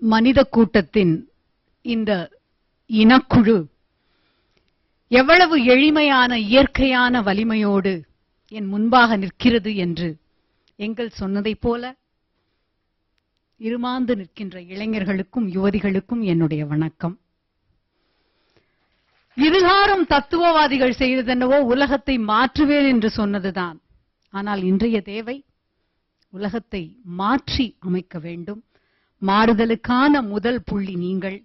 மனித கூட்டத்தின் இந்த இனக்குழு எவ்வளவு எளிமையான இயற்கையான வலிமையோடு என் முன்பாக நிற்கிறது என்று எங்கள் சொன்னதைப் போல இருமாந்து நிற்கின்ற இளைஞர்களுக்கும் யுவதிகளுக்கும் என்னுடைய வணக்கம். இதுகாரும் தத்துவவாதிகள் செய்ததென்னவோ உலகத்தை மாற்றுவேன் என்று சொன்னதுதான். ஆனால் இன்றைய தேவை உலகத்தை மாற்றி அமைக்க வேண்டும். மாறுதலுக்கான முதல் புள்ளி நீங்கள்,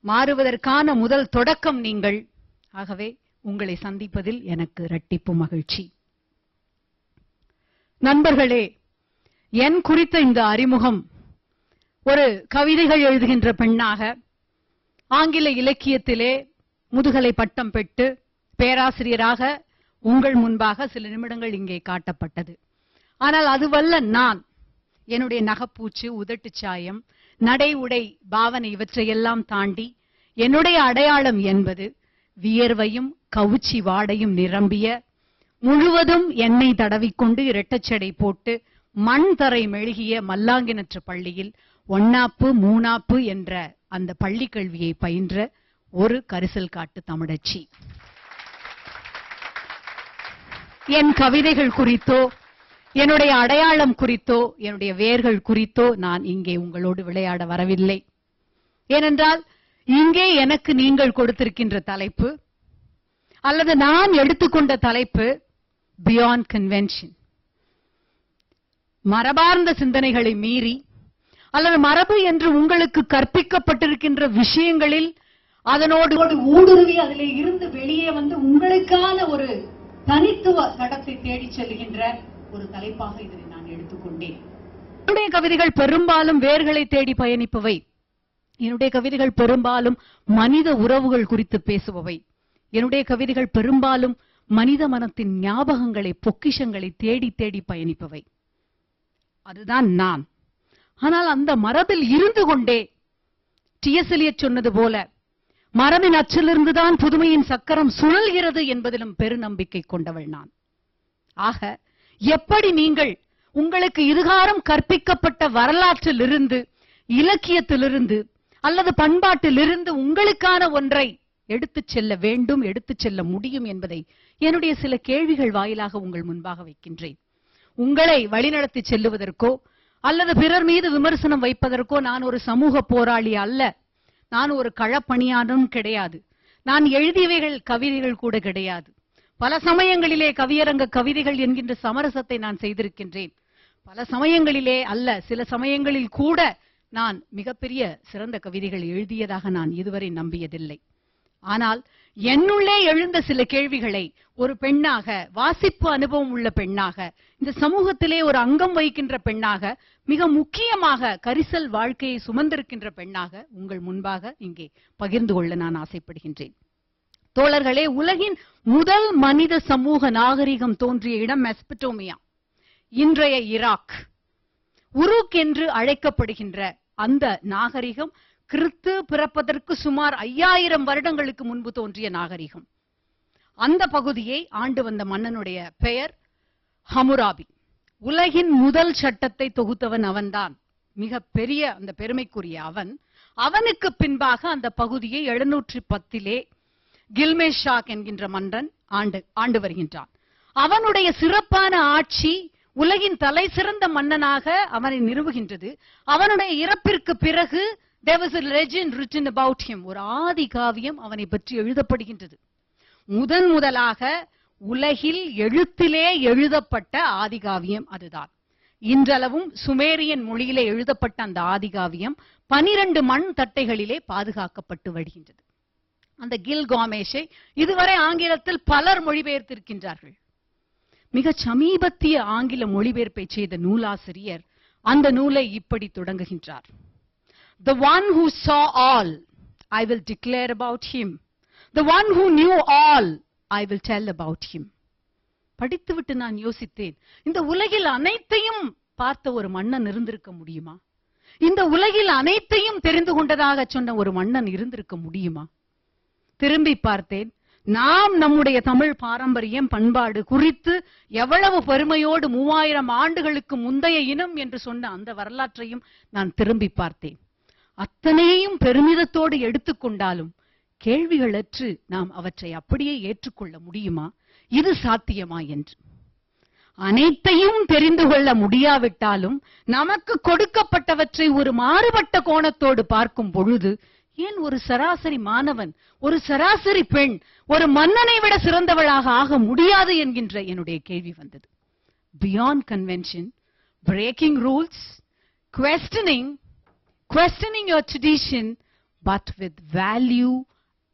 மாறுவதற்கான முதல் தொடக்கம் நீங்கள். ஆகவே உங்களை சந்திப்பதில் எனக்கு இரட்டிப்பு மகிழ்ச்சி. நண்பர்களே, என் குறித்த இந்த அறிமுகம் ஒரு கவிதைகள் எழுதுகின்ற பெண்ணாக ஆங்கில இலக்கியத்திலே முதுகலை பட்டம் பெற்று பேராசிரியராக உங்கள் முன்பாக சில நிமிடங்கள் இங்கே காட்டப்பட்டது. ஆனால் அதுவல்ல நான். என்னுடைய நகைப்பூச்சு, உதட்டு சாயம், நடை உடை பாவனை இவற்றையெல்லாம் தாண்டி என்னுடைய அடையாளம் என்பது வியர்வையும் கவுச்சி வாடையும் நிரம்பிய, முழுவதும் எண்ணெய் தடவிக்கொண்டு இரட்டச்சடை போட்டு மண் தரை மெழுகிய மல்லாங்கிணற்று பள்ளியில் 1ஆப்பு 3ஆப்பு என்ற அந்த பள்ளி கல்வியை பயின்ற ஒரு கரிசல் காட்டு தமிழச்சி. என் கவிதைகள் குறித்தோ, என்னுடைய அடையாளம் குறித்தோ, என்னுடைய வேர்கள் குறித்தோ நான் இங்கே உங்களோடு விளையாட வரவில்லை. ஏனென்றால் இங்கே எனக்கு நீங்கள் கொடுத்திருக்கின்ற தலைப்பு அல்லது நான் எடுத்துக்கொண்ட தலைப்பு பியாண்ட் கன்வென்ஷன். மரபார்ந்த சிந்தனைகளை மீறி அல்லது மரபு என்று உங்களுக்கு கற்பிக்கப்பட்டிருக்கின்ற விஷயங்களில் அதனோடு ஊடுருவி அதிலே இருந்து வெளியே வந்து உங்களுக்கான ஒரு தனித்துவ தடத்தை தேடி செல்கின்ற ஒரு தலைப்பாக இதனை நான் எடுத்துக்கொண்டேன். என்னுடைய கவிதைகள் பெரும்பாலும் வேர்களை தேடி பயணிப்பவை. என்னுடைய கவிதைகள் பெரும்பாலும் மனித உறவுகள் குறித்து பேசுபவை. என்னுடைய கவிதைகள் பெரும்பாலும் மனித மனத்தின் ஞாபகங்களை, பொக்கிஷங்களை தேடி தேடி பயணிப்பவை. அதுதான் நான். ஆனால் அந்த மரபில் இருந்து கொண்டே டி.எஸ். எலியட் சொன்னது போல மரபின் அச்சிலிருந்துதான் புதுமையின் சக்கரம் சுழல்கிறது என்பதிலும் பெருநம்பிக்கை கொண்டவள் நான். ஆக எப்படி நீங்கள் உங்களுக்கு இதுகாரம் கற்பிக்கப்பட்ட வரலாற்றிலிருந்து, இலக்கியத்திலிருந்து அல்லது பண்பாட்டிலிருந்து உங்களுக்கான ஒன்றை எடுத்துச் செல்ல வேண்டும், எடுத்துச் செல்ல முடியும் என்பதை என்னுடைய சில கேள்விகள் வாயிலாக உங்கள் முன்பாக வைக்கின்றேன். உங்களை வழிநடத்தி செல்லுவதற்கோ அல்லது பிறர் மீது விமர்சனம் வைப்பதற்கோ நான் ஒரு சமூக போராளி அல்ல. நான் ஒரு களப்பணியானும் கிடையாது. நான் எழுதியவைகள் கவிதைகள் கூட கிடையாது. பல சமயங்களிலே கவியரங்க கவிதைகள் என்கின்ற சமரசத்தை நான் செய்திருக்கின்றேன். பல சமயங்களிலே அல்ல, சில சமயங்களில் கூட நான் மிகப்பெரிய சிறந்த கவிதைகள் எழுதியதாக நான் இதுவரை நம்பியதில்லை. ஆனால் என்னுள்ளே எழுந்த சில கேள்விகளை ஒரு பெண்ணாக, வாசிப்பு அனுபவம் உள்ள பெண்ணாக, இந்த சமூகத்திலே ஒரு அங்கம் வகிக்கின்ற பெண்ணாக, மிக முக்கியமாக கரிசல் வாழ்க்கையை சுமந்திருக்கின்ற பெண்ணாக உங்கள் முன்பாக இங்கே பகிர்ந்து கொள்ள நான் ஆசைப்படுகின்றேன். தோழர்களே, உலகின் முதல் மனித சமூக நாகரிகம் தோன்றிய இடம் மெசபடோமியா, இன்றைய ஈராக். உருக் என்று அழைக்கப்படுகின்ற அந்த நாகரிகம் கிறிஸ்து பிறப்பதற்கு சுமார் 5000 வருடங்களுக்கு முன்பு தோன்றிய நாகரிகம். அந்த பகுதியை ஆண்டு வந்த மன்னனுடைய பெயர் ஹமுராபி. உலகின் முதல் சட்டத்தை தொகுத்தவன் அவன்தான். மிக பெரிய அந்த பெருமைக்குரிய அவன். அவனுக்கு பின்பாக அந்த பகுதியை 710 கில்மேஷ் ஷாக் என்கின்ற மன்னன் ஆண்டு வருகின்றான். அவனுடைய சிறப்பான ஆட்சி உலகின் தலை சிறந்த மன்னனாக அவனை நிறுவுகின்றது. அவனுடைய இறப்பிற்கு பிறகு there was a legend written about him. ஒரு ஆதி காவியம் அவனை பற்றி எழுதப்படுகின்றது. முதலாக உலகில் எழுத்திலே எழுதப்பட்ட ஆதி காவியம் அதுதான். இன்றளவும் சுமேரியன் மொழியிலே எழுதப்பட்ட அந்த ஆதி காவியம் 12 மண் தட்டைகளிலே பாதுகாக்கப்பட்டு வருகின்றது. அந்த கில்காமேஷை இதுவரை ஆங்கிலத்தில் பலர் மொழிபெயர்த்திருக்கின்றார்கள். மிக சமீபத்திய ஆங்கில மொழிபெயர்ப்பை செய்த நூலாசிரியர் அந்த நூலை இப்படி தொடங்குகின்றார். The one who saw all, I will declare about him. The one who knew all, I will tell about him. படித்துவிட்டு நான் யோசித்தேன், இந்த உலகில் அனைத்தையும் பார்த்த ஒரு மன்னன் இருந்திருக்க முடியுமா? இந்த உலகில் அனைத்தையும் தெரிந்து கொண்டதாக சொன்ன ஒரு மன்னன் இருந்திருக்க முடியுமா? திரும்பி பார்த்தேன். நாம் நம்முடைய தமிழ் பாரம்பரியம் பண்பாடு குறித்து எவ்வளவு பெருமையோடு 3000 ஆண்டுகளுக்கு முந்தைய இனம் என்று சொன்ன அந்த வரலாற்றையும் நான் திரும்பி பார்த்தேன். அத்தனையும் பெருமிதத்தோடு எடுத்துக்கொண்டாலும் கேள்விகளற்று நாம் அவற்றை அப்படியே ஏற்றுக்கொள்ள முடியுமா? இது சாத்தியமா என்று அனைத்தையும் தெரிந்து கொள்ள முடியாவிட்டாலும் நமக்கு கொடுக்கப்பட்டவற்றை ஒரு மாறுபட்ட கோணத்தோடு பார்க்கும் பொழுது ஏன் ஒரு சராசரி மாணவன், ஒரு சராசரி பெண் ஒரு மன்னனை விட சிறந்தவளாக ஆக முடியாது என்கின்ற என்னுடைய கேள்வி வந்தது. Beyond convention, breaking rules, questioning your tradition, but with value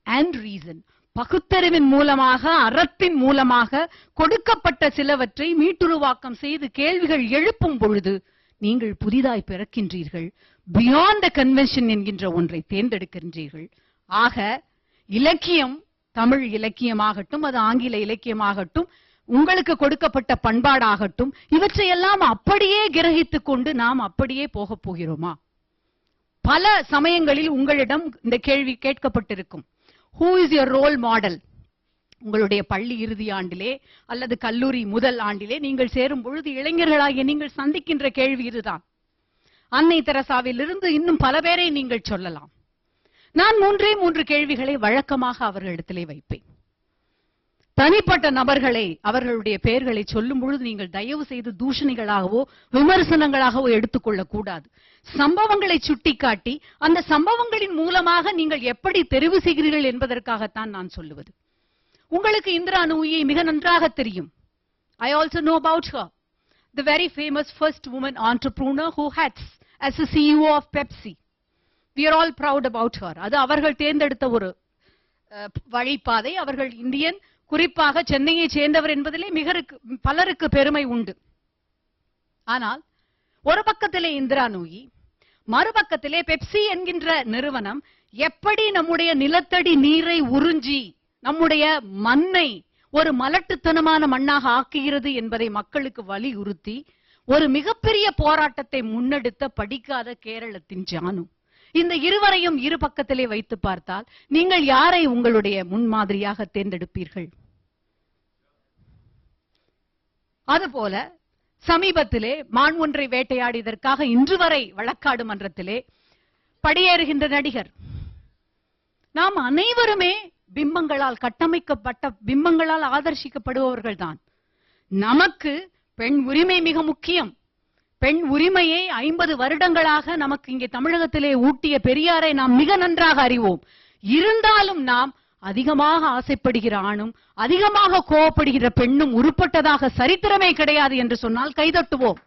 and reason. பகுத்தறிவின் மூலமாக, அறத்தின் மூலமாக கொடுக்கப்பட்ட சிலவற்றை மீட்டுருவாக்கம் செய்து கேள்விகள் எழுப்பும் பொழுது நீங்கள் புதிதாய் பிறக்கின்றீர்கள். பியாண்ட் த கன்வென்ஷன் என்கின்ற ஒன்றை தேர்ந்தெடுக்கின்றீர்கள். ஆக இலக்கியம், தமிழ் இலக்கியமாகட்டும், அது ஆங்கில இலக்கியமாகட்டும், உங்களுக்கு கொடுக்கப்பட்ட பண்பாடாகட்டும், இவற்றையெல்லாம் அப்படியே கிரகித்துக் கொண்டு நாம் அப்படியே போகப் போகிறோமா? பல சமயங்களில் உங்களிடம் இந்த கேள்வி கேட்கப்பட்டிருக்கும். Who is your role model? உங்களுடைய பள்ளி இறுதி ஆண்டிலே அல்லது கல்லூரி முதல் ஆண்டிலே நீங்கள் சேரும் பொழுது இளைஞர்களாகிய நீங்கள் சந்திக்கின்ற கேள்வி இதுதான். அன்னை தெரசாவிலிருந்து இன்னும் பல பேரை நீங்கள் சொல்லலாம். நான் 3 கேள்விகளை வழக்கமாக அவர்களிடத்திலே வைப்பேன். தனிப்பட்ட நபர்களை, அவர்களுடைய பெயர்களை சொல்லும் பொழுது நீங்கள் தயவு செய்து தூஷணிகளாகவோ விமர்சனங்களாகவோ எடுத்துக்கொள்ளக் கூடாது. சம்பவங்களை சுட்டிக்காட்டி அந்த சம்பவங்களின் மூலமாக நீங்கள் எப்படி தெரிவு செய்கிறீர்கள் என்பதற்காகத்தான் நான் சொல்லுவது. உங்களுக்கு இந்திரா நூயை மிக நன்றாக தெரியும். I also know about her, the very famous first woman entrepreneur who heads as a CEO of Pepsi. We are all proud about her. அது அவர்கள் தேர்ந்தெடுத்த ஒரு வழிபாதை. அவர்கள் இந்தியன், குறிப்பாக சென்னையை சேர்ந்தவர் என்பதிலே பலருக்கு பெருமை உண்டு. ஆனால் ஒரு பக்கத்திலே இந்திரா நூயி, மறுபக்கத்திலே பெப்சி என்கின்ற நிறுவனம் எப்படி நம்முடைய நிலத்தடி நீரை உறிஞ்சி நம்முடைய மண்ணை ஒரு மலட்டுத்தனமான மண்ணாக ஆக்குகிறது என்பதை மக்களுக்கு வலியுறுத்தி ஒரு மிகப்பெரிய போராட்டத்தை முன்னெடுத்த படிக்காத கேரளத்தின் ஜானு. இந்த இருவரையும் இரு பக்கத்திலே வைத்து பார்த்தால் நீங்கள் யாரை உங்களுடைய முன்மாதிரியாக தேர்ந்தெடுப்பீர்கள்? அதுபோல சமீபத்திலே மான் ஒன்றை வேட்டையாடியதற்காக இன்று வரை வழக்காடு மன்றத்திலே படியேறுகின்ற நடிகர். நாம் அனைவருமே பிம்பங்களால் கட்டமைக்கப்பட்ட, பிம்பங்களால் ஆதர்சிக்கப்படுபவர்கள் தான். நமக்கு பெண் உரிமை மிக முக்கியம். பெண் உரிமையை 50 வருடங்களாக நமக்கு இங்கே தமிழகத்திலே ஊட்டிய பெரியாரை நாம் மிக நன்றாக அறிவோம். இருந்தாலும் நாம் அதிகமாக ஆசைப்படுகிற ஆணும் அதிகமாக கோபப்படுகிற பெண்ணும் உருப்பட்டதாக சரித்திரமே கிடையாது என்று சொன்னால் கைதட்டுவோம்.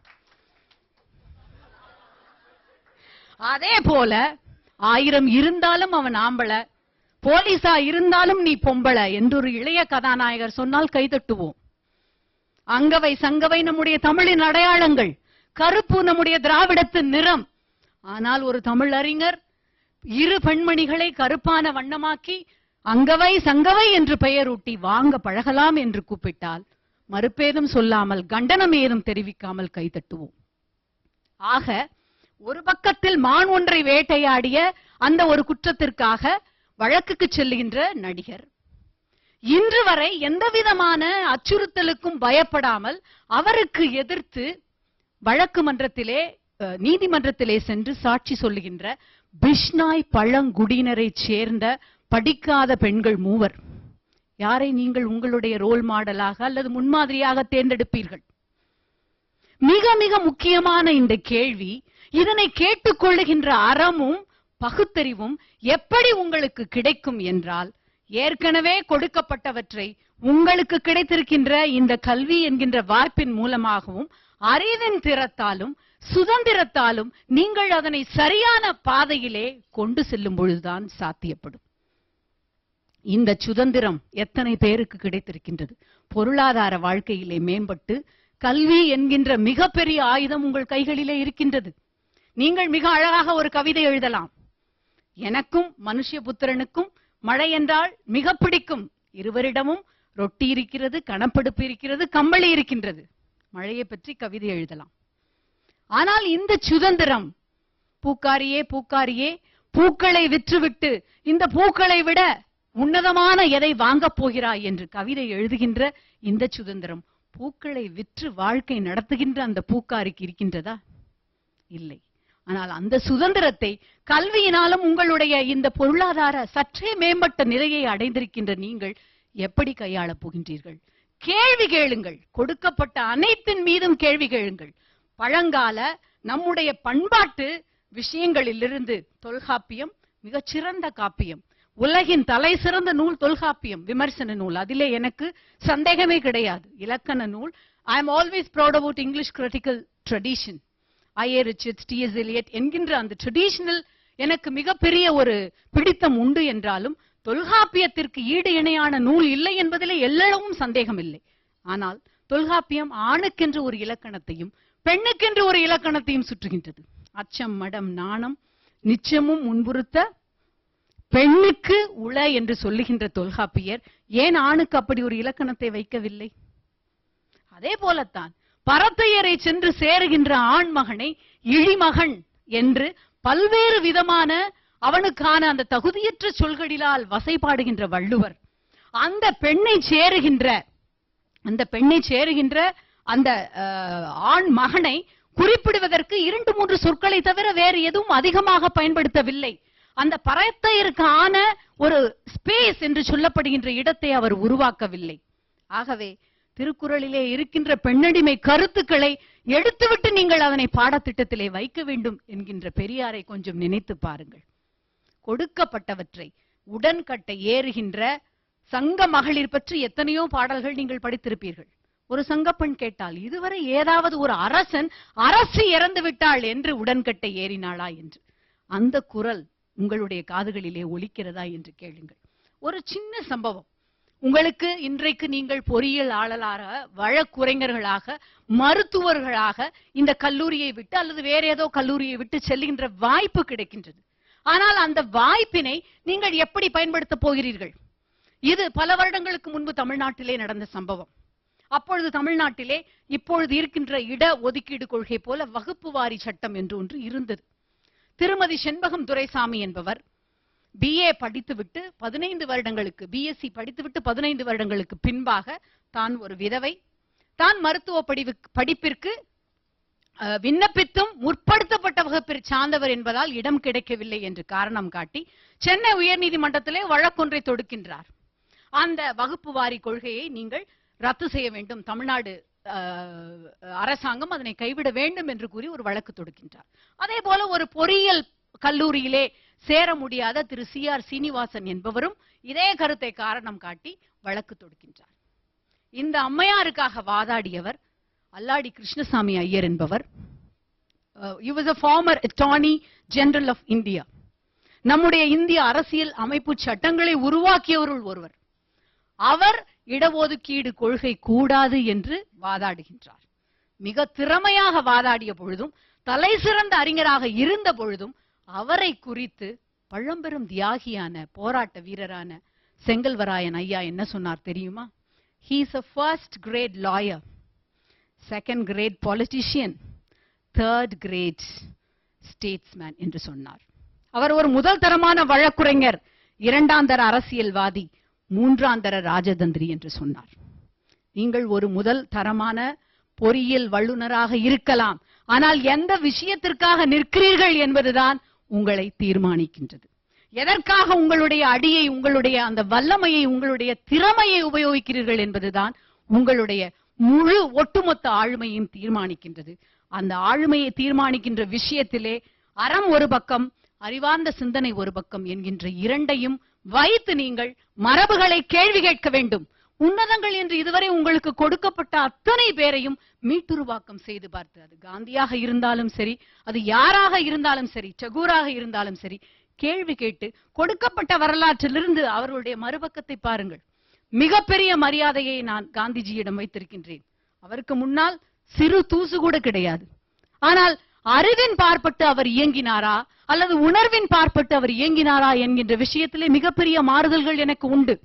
அதே போல 1000 இருந்தாலும் அவன் ஆம்பள, போலீஸா இருந்தாலும் நீ பொம்பள என்றொரு இளைய கதாநாயகர் சொன்னால் கைதட்டுவோம். அங்கவை சங்கவை நம்முடைய தமிழின் அடையாளங்கள், கருப்பு நம்முடைய திராவிடத்தின் நிறம். ஆனால் ஒரு தமிழ் அறிஞர் இரு பெண்மணிகளை கருப்பான வண்ணமாக்கி அங்கவை சங்கவை என்று பெயரூட்டி வாங்க பழகலாம் என்று கூப்பிட்டால் மறுபேதும் சொல்லாமல், கண்டனம் ஏதும் தெரிவிக்காமல் கைதட்டுவோம். ஆக ஒரு பக்கத்தில் மான் ஒன்றை வேட்டையாடிய அந்த ஒரு குற்றத்திற்காக வழக்குக்கு செல்லுகின்ற நடிகர், இன்று வரை எந்தவிதமான அச்சுறுத்தலுக்கும் பயப்படாமல் அவருக்கு எதிர்த்து வழக்கு மன்றத்திலே, நீதிமன்றத்திலே சென்று சாட்சி சொல்லுகின்ற பிஷ்னாய் பழங்குடியினரை சேர்ந்த படிக்காத பெண்கள் 3. யாரை நீங்கள் உங்களுடைய ரோல் மாடலாக அல்லது முன்மாதிரியாக தேர்ந்தெடுப்பீர்கள்? மிக மிக முக்கியமான இந்த கேள்வி. இதனை கேட்டுக்கொள்ளுகின்ற அறமும் பகுத்தறிவும் எப்படி உங்களுக்கு கிடைக்கும் என்றால், ஏற்கனவே கொடுக்கப்பட்டவற்றை உங்களுக்கு கிடைத்திருக்கின்ற இந்த கல்வி என்கின்ற வாய்ப்பின் மூலமாகவும் அறிவின் திறத்தாலும் சுதந்திரத்தாலும் நீங்கள் அதனை சரியான பாதையிலே கொண்டு செல்லும் பொழுதுதான் சாத்தியப்படும். இந்த சுதந்திரம் எத்தனை பேருக்கு கிடைத்திருக்கின்றது? பொருளாதார வாழ்க்கையிலே மேம்பட்டு கல்வி என்கின்ற மிகப்பெரிய ஆயுதம் உங்கள் கைகளிலே இருக்கின்றது. நீங்கள் மிக அழகாக ஒரு கவிதை எழுதலாம். எனக்கும் மனுஷபுத்திரனுக்கும் மழை என்றால் மிக பிடிக்கும், இருவரிடமும் ரொட்டி இருக்கிறது, கணப்படுப்பு இருக்கிறது, கம்பளி இருக்கின்றது. மழையை பற்றி கவிதை எழுதலாம். ஆனால் இந்த சுதந்திரம், பூக்காரியே பூக்காரியே பூக்களை விற்றுவிட்டு இந்த பூக்களை விட உன்னதமான எதை வாங்கப் போகிறாய் என்று கவிதை எழுதுகின்ற இந்த சுதந்திரம் பூக்களை விற்று வாழ்க்கை நடத்துகின்ற அந்த பூக்காரிக்கு இருக்கின்றதா? இல்லை. ஆனால் அந்த சுதந்திரத்தை கல்வியினாலும் உங்களுடைய இந்த பொருளாதார சற்றே மேம்பட்ட நிலையை அடைந்திருக்கின்ற நீங்கள் எப்படி கையாளப் போகின்றீர்கள்? கேள்வி கேளுங்கள். கொடுக்கப்பட்ட அனைத்தின் மீதும் கேள்வி கேளுங்கள். பழங்கால நம்முடைய பண்பாட்டு விஷயங்களிலிருந்து தொல்காப்பியம் மிகச்சிறந்த காப்பியம். உலகின் தலை சிறந்த நூல் தொல்காப்பியம், விமர்சன நூல். அதிலே எனக்கு சந்தேகமே கிடையாது. இலக்கண நூல். I am always proud about English critical tradition. I A Richards, T S Eliot என்கின்ற அந்த ட்ரெடிஷனல் எனக்கு மிகப்பெரிய ஒரு பிடித்தம் உண்டு என்றாலும் தொல்காப்பியத்திற்கு ஈடு இணையான நூல் இல்லை என்பதிலே எல்லளவும் சந்தேகம் இல்லை. ஆனால் தொல்காப்பியம் ஆணுக்கென்று ஒரு இலக்கணத்தையும் பெண்ணுக்கென்று ஒரு இலக்கணத்தையும் சுற்றுகின்றது. அச்சம், மடம், நாணம் நிச்சயமும் முன்புறுத்த பெண்ணுக்கு உள என்று சொல்லுகின்ற தொல்காப்பியர் ஏன் ஆணுக்கு அப்படி ஒரு இலக்கணத்தை வைக்கவில்லை? அதே போலத்தான் பரத்தையரை சென்று சேருகின்ற ஆண் மகனை இழிமகன் என்று பல்வேறு விதமான அவனுக்கான அந்த தகுதியற்ற சொல்களிலால் வசைபாடுகின்ற வள்ளுவர் அந்த பெண்ணை சேருகின்ற அந்த ஆண் மகனை குறிப்பிடுவதற்கு 2-3 சொற்களை தவிர வேறு எதுவும் அதிகமாக பயன்படுத்தவில்லை. அந்த பரத்தையருக்கான ஒரு ஸ்பேஸ் என்று சொல்லப்படுகின்ற இடத்தை அவர் உருவாக்கவில்லை. ஆகவே திருக்குறளிலே இருக்கின்ற பெண்ணடிமை கருத்துக்களை எடுத்துவிட்டு நீங்கள் அதனை பாடத்திட்டத்திலே வைக்க வேண்டும் என்கின்ற பெரியாரை கொஞ்சம் நினைத்து பாருங்கள். கொடுக்கப்பட்டவற்றை உடன்கட்டை ஏறுகின்ற சங்க மகளிர் பற்றி எத்தனையோ பாடல்கள் நீங்கள் படித்திருப்பீர்கள். ஒரு சங்கப்பெண் கேட்டால் இதுவரை ஏதாவது ஒரு அரசு இறந்து விட்டாள் என்று உடன்கட்டை ஏறினாளா என்று அந்த குரல் உங்களுடைய காதுகளிலே ஒலிக்கிறதா என்று கேளுங்கள். ஒரு சின்ன சம்பவம். உங்களுக்கு இன்றைக்கு நீங்கள் பொறியியலாளராக, வழக்குரைஞர்களாக, மருத்துவர்களாக இந்த கல்லூரியை விட்டு அல்லது வேற ஏதோ கல்லூரியை விட்டு செல்கின்ற வாய்ப்பு கிடைக்கின்றது. ஆனால் அந்த வாய்ப்பினை நீங்கள் எப்படி பயன்படுத்த போகிறீர்கள்? இது பல வருடங்களுக்கு முன்பு தமிழ்நாட்டிலே நடந்த சம்பவம். அப்பொழுது தமிழ்நாட்டிலே இப்பொழுது இருக்கின்ற இட ஒதுக்கீடு கொள்கை போல வகுப்பு வாரி சட்டம் என்று ஒன்று இருந்தது. திருமதி செண்பகம் துரைசாமி என்பவர் BA படித்துவிட்டு 15 வருடங்களுக்கு, BSc படித்துவிட்டு 15 வருடங்களுக்கு பின்பாக தான் ஒரு விதவை, தான் மருத்துவ படிப்பிற்கு விண்ணப்பித்தும் முற்படுத்தப்பட்ட வகுப்பிற்கு சார்ந்தவர் என்பதால் இடம் கிடைக்கவில்லை என்று காரணம் காட்டி சென்னை உயர்நீதிமன்றத்திலே வழக்கொன்றை தொடுக்கின்றார். அந்த வகுப்பு வாரி கொள்கையை நீங்கள் ரத்து செய்ய வேண்டும், தமிழ்நாடு அரசாங்கம் அதனை கைவிட வேண்டும் என்று கூறி ஒரு வழக்கு தொடுக்கின்றார். அதே போல ஒரு பொறியியல் கல்லூரியிலே சேர முடியாத திரு CR சீனிவாசன் என்பவரும் இதே கருத்தை காரணம் காட்டி வழக்கு தொடுக்கின்றார். இந்த அம்மையாருக்காக வாதாடியவர் அல்லாடி கிருஷ்ணசாமி ஐயர் என்பவர். He was a former Attorney General of India. நம்முடைய இந்திய அரசியல் அமைப்பு சட்டங்களை உருவாக்கியவருள் ஒருவர். அவர் இடஒதுக்கீடு கொள்கை கூடாது என்று வாதாடுகின்றார். மிக திறமையாக வாதாடிய பொழுதும் தலை சிறந்த அறிஞராக இருந்த பொழுதும் அவரை குறித்து பழம்பெரும் தியாகியான போராட்ட வீரரான செங்கல்வராயன் ஐயா என்ன சொன்னார் தெரியுமா? He is a first grade lawyer, second grade politician, third grade statesman என்று சொன்னார். அவர் ஒரு முதல் தரமான வழக்குரைஞர், 2ஆம் தர அரசியல்வாதி, 3ஆம் தர ராஜதந்திரி என்று சொன்னார். நீங்கள் ஒரு முதல் தரமான பொறியியல் வல்லுநராக இருக்கலாம், ஆனால் எந்த விஷயத்திற்காக நிற்கிறீர்கள் என்பதுதான் உங்களை தீர்மானிக்கின்றது. எதற்காக உங்களுடைய அடியை, உங்களுடைய அந்த வல்லமையை, உங்களுடைய திறமையை உபயோகிக்கிறீர்கள் என்பதுதான் உங்களுடைய முழு ஒட்டுமொத்த ஆளுமையும் தீர்மானிக்கின்றது. அந்த ஆளுமையை தீர்மானிக்கின்ற விஷயத்திலே அறம் ஒரு பக்கம், அறிவார்ந்த சிந்தனை ஒரு பக்கம் என்கின்ற இரண்டையும் வைத்து நீங்கள் மரபுகளை கேள்வி கேட்க வேண்டும். உன்னதங்கள் என்று இதுவரை உங்களுக்கு கொடுக்கப்பட்ட அத்தனை பேரையும் மீட்டுருவாக்கம் செய்து பார்த்து, அது காந்தியாக இருந்தாலும் சரி, அது யாராக இருந்தாலும் சரி, டகூராக இருந்தாலும் சரி, கேள்வி கேட்டு கொடுக்கப்பட்ட வரலாற்றிலிருந்து அவர்களுடைய மறுபக்கத்தை பாருங்கள். மிகப்பெரிய மரியாதையை நான் காந்திஜியிடம் வைத்திருக்கின்றேன். அவருக்கு முன்னால் சிறு தூசு கூட கிடையாது. ஆனால் அறிவின் பார்ப்பட்டு அவர் இயங்கினாரா அல்லது உணர்வின் பார்ப்பட்டு அவர் இயங்கினாரா என்கின்ற விஷயத்திலே மிகப்பெரிய மாறுதல்கள் எனக்கு உண்டு.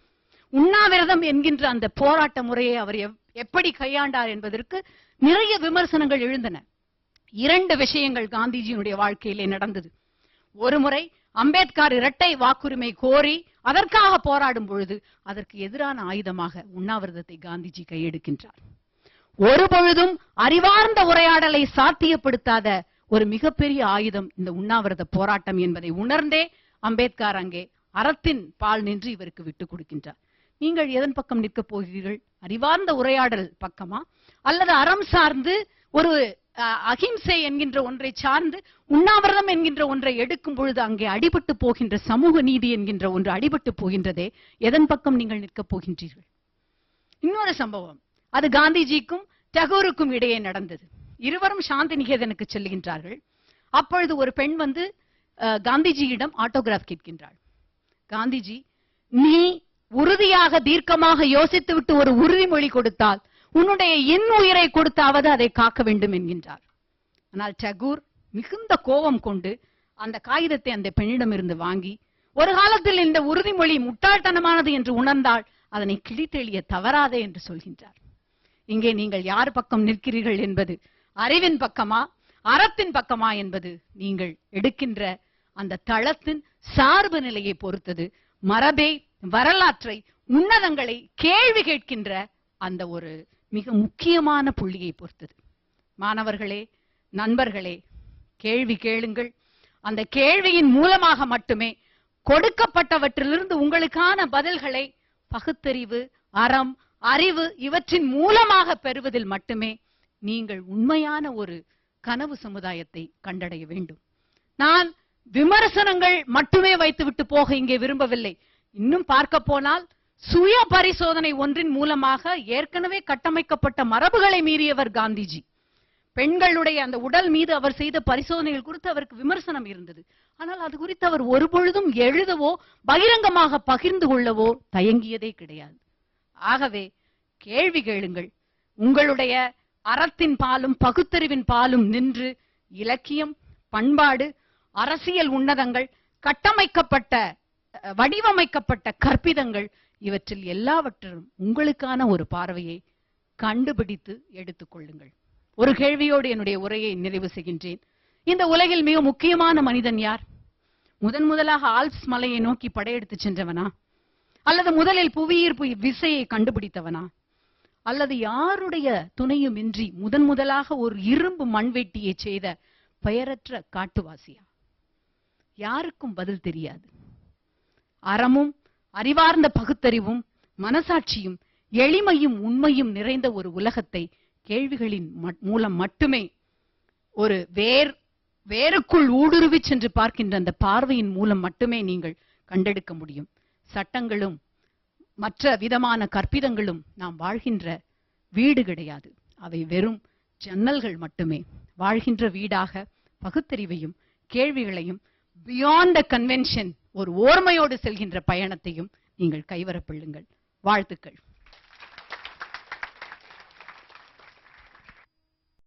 உண்ணாவிரதம் என்கின்ற அந்த போராட்ட முறையை அவர் எப்படி கையாண்டார் என்பதற்கு நிறைய விமர்சனங்கள் எழுந்தன. 2 விஷயங்கள் காந்திஜியினுடைய வாழ்க்கையிலே நடந்தது. ஒரு முறை அம்பேத்கர் இரட்டை வாக்குரிமை கோரி அதற்காக போராடும் பொழுது அதற்கு எதிரான ஆயுதமாக உண்ணாவிரதத்தை காந்திஜி கையெடுக்கின்றார். ஒரு பொழுதும் அறிவார்ந்த உரையாடலை சாத்தியப்படுத்தாத ஒரு மிகப்பெரிய ஆயுதம் இந்த உண்ணாவிரத போராட்டம் என்பதை உணர்ந்தே அம்பேத்கர் அங்கே அறத்தின் பால் நின்று இவருக்கு விட்டுக் கொடுக்கின்றார். நீங்கள் எதன் பக்கம் நிற்கப் போகிறீர்கள்? அறிவார்ந்த உரையாடல் பக்கமா, அல்லது அறம் சார்ந்து ஒரு அகிம்சை என்கின்ற ஒன்றை சார்ந்து உண்ணாவிரதம் என்கின்ற ஒன்றை எடுக்கும் பொழுது அங்கே அடிபட்டு போகின்ற சமூக நீதி என்கின்ற ஒன்று அடிபட்டு போகின்றதே, எதன் பக்கம் நீங்கள் நிற்கப் போகின்றீர்கள்? இன்னொரு சம்பவம், அது காந்திஜிக்கும் டகோருக்கும் இடையே நடந்தது. இருவரும் சாந்தி நிகேதனுக்கு செல்கின்றார்கள். அப்பொழுது ஒரு பெண் வந்து காந்திஜியிடம் ஆட்டோகிராஃப் கேட்கின்றாள். காந்திஜி, நீ உறுதியாக தீர்க்கமாக யோசித்து விட்டு ஒரு உறுதிமொழி கொடுத்தால் உன்னுடைய என் உயிரை கொடுத்தாவது அதை காக்க வேண்டும் என்கின்றார். ஆனால் டகோர் மிகுந்த கோபம் கொண்டு அந்த காகிதத்தை அந்த பெண்ணிடமிருந்து வாங்கி, ஒரு காலத்தில் இந்த உறுதிமொழி முட்டாள்தனமானது என்று உணர்ந்தால் அதனை கிழித்தெளிய தவறாதே என்று சொல்கின்றார். இங்கே நீங்கள் யார் பக்கம் நிற்கிறீர்கள் என்பது அறிவின் பக்கமா அறத்தின் பக்கமா என்பது நீங்கள் எடுக்கின்ற அந்த தளத்தின் சார்பு நிலையை பொறுத்தது. மரபை, வரலாற்றை, உன்னதங்களை கேள்வி கேட்கின்ற அந்த ஒரு மிக முக்கியமான புள்ளியை பொறுத்தது. மாணவர்களே, நண்பர்களே, கேள்வி கேளுங்கள். அந்த கேள்வியின் மூலமாக மட்டுமே கொடுக்கப்பட்டவற்றிலிருந்து உங்களுக்கான பதில்களை பகுத்தறிவு, அறம், அறிவு இவற்றின் மூலமாக பெறுவதில் மட்டுமே நீங்கள் உண்மையான ஒரு கனவு சமுதாயத்தை கண்டடைய வேண்டும். நான் விமர்சனங்கள் மட்டுமே வைத்துவிட்டு போக இங்கே விரும்பவில்லை. இன்னும் பார்க்க போனால் சுய பரிசோதனை ஒன்றின் மூலமாக ஏற்கனவே கட்டமைக்கப்பட்ட மரபுகளை மீறியவர் காந்திஜி. பெண்களுடைய அந்த உடல் மீது அவர் செய்த பரிசோதனைகள் குறித்து அவருக்கு விமர்சனம் இருந்தது. ஆனால் அது குறித்து அவர் ஒரு பொழுதும் எழுதவோ பகிரங்கமாக பகிர்ந்து கொள்ளவோ தயங்கியதே கிடையாது. ஆகவே கேள்வி கேளுங்கள். உங்களுடைய அறத்தின் பாலும் பகுத்தறிவின் பாலும் நின்று இலக்கியம், பண்பாடு, அரசியல் உன்னதங்கள், கட்டமைக்கப்பட்ட வடிவமைக்கப்பட்ட கற்பிதங்கள் இவற்றில் எல்லாவற்றிலும் உங்களுக்கான ஒரு பார்வையை கண்டுபிடித்து எடுத்துக் கொள்ளுங்கள். ஒரு கேள்வியோடு என்னுடைய உரையை நிறைவு செய்கின்றேன். இந்த உலகில் மிக முக்கியமான மனிதன் யார்? முதலாக ஆல்ப்ஸ் மலையை நோக்கி படையெடுத்து சென்றவனா, அல்லது முதலில் புவியீர்ப்பு விசையை கண்டுபிடித்தவனா, அல்லது யாருடைய துணையும் இன்றி முதலாக ஒரு இரும்பு மண்வெட்டியை செய்த பெயரற்ற காட்டுவாசியா? யாருக்கும் பதில் தெரியாது. அறமும் அறிவார்ந்த பகுத்தறிவும் மனசாட்சியும் எளிமையும் உண்மையும் நிறைந்த ஒரு உலகத்தை கேள்விகளின் மூலம் மட்டுமே, ஒரு வேருக்குள் ஊடுருவி சென்று பார்க்கின்ற அந்த பார்வையின் மூலம் மட்டுமே நீங்கள் கண்டெடுக்க முடியும். சட்டங்களும் மற்ற விதமான கற்பிதங்களும் நாம் வாழ்கின்ற வீடு கிடையாது. அவை வெறும் ஜன்னல்கள் மட்டுமே. வாழ்கின்ற வீடாக பகுத்தறிவையும் கேள்விகளையும் பியாண்ட் த கன்வென்ஷன் ஒரு ஓர்மையோடு செல்கின்ற பயணத்தையும் நீங்கள் கைவரப்பள்ளுங்கள். வாழ்த்துக்கள்.